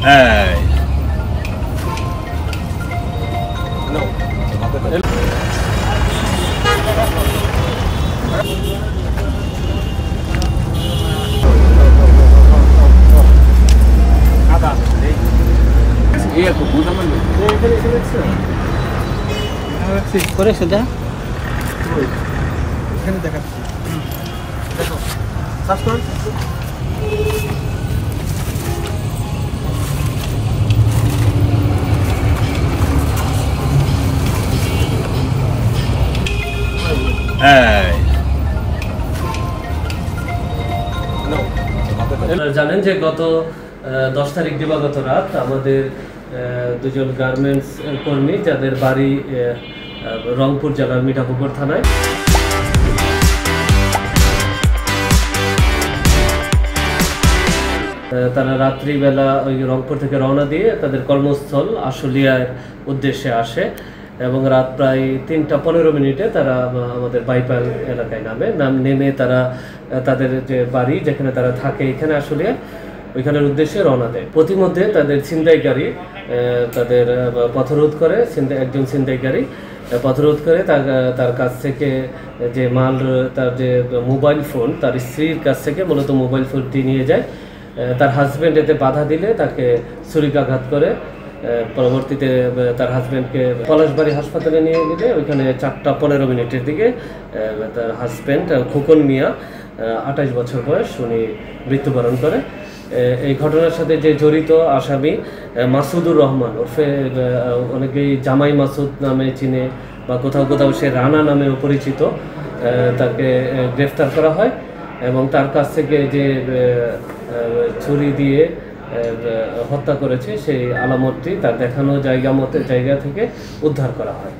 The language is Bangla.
Hey. Iya, kubu naman. করে সেটা এখানে দেখাচ্ছি। দেখো, সার্চ করুন। Hey. আপনারা জানেন যে গত 10 তারিখ দিবাগত রাত আমাদের দুজন গার্মেন্টস কর্মী যাদের বাড়ি রংপুর জেলার মিঠাপুকুর থানায় তারা রাত্রিবেলা ওই রংপুর থেকে রওনা দিয়ে তাদের কর্মস্থল আশুলিয়ার উদ্দেশ্যে আসে এবং রাত প্রায় 3:15 তারা আমাদের বাইপাল এলাকায় নেমে তারা তাদের যে বাড়ি যেখানে তারা থাকে এখানে আশুলিয়া ওইখানের উদ্দেশ্যে রওনা দেয়। প্রতিমধ্যে তাদের ছিনতাইকারী তাদের পথরোধ করে, একজন ছিনতাইকারী পথরোধ করে তার কাছ থেকে যে মাল, তার যে মোবাইল ফোন, তার স্ত্রীর কাছ থেকে মূলত মোবাইল ফোনটি নিয়ে যায়। তার হাজব্যান্ড এতে বাধা দিলে তাকে ছুরিকাঘাত করে। পরবর্তীতে তার হাজব্যান্ডকে পলাশবাড়ি হাসপাতালে নিয়ে গেলে ওইখানে 4:15 দিকে তার হাজব্যান্ড খোকন মিয়া 28 বছর বয়স উনি মৃত্যুবরণ করে। এই ঘটনার সাথে যে জড়িত আসামি মাসুদুর রহমান ওরফে অনেকেই জামাই মাসুদ নামে চিনে বা কোথাও কোথাও সে রানা নামেও পরিচিত, তাকে গ্রেফতার করা হয় এবং তার কাছ থেকে যে ছুরি দিয়ে হত্যা করেছে সেই আলামতটি তার দেখানো জায়গা থেকে উদ্ধার করা হয়।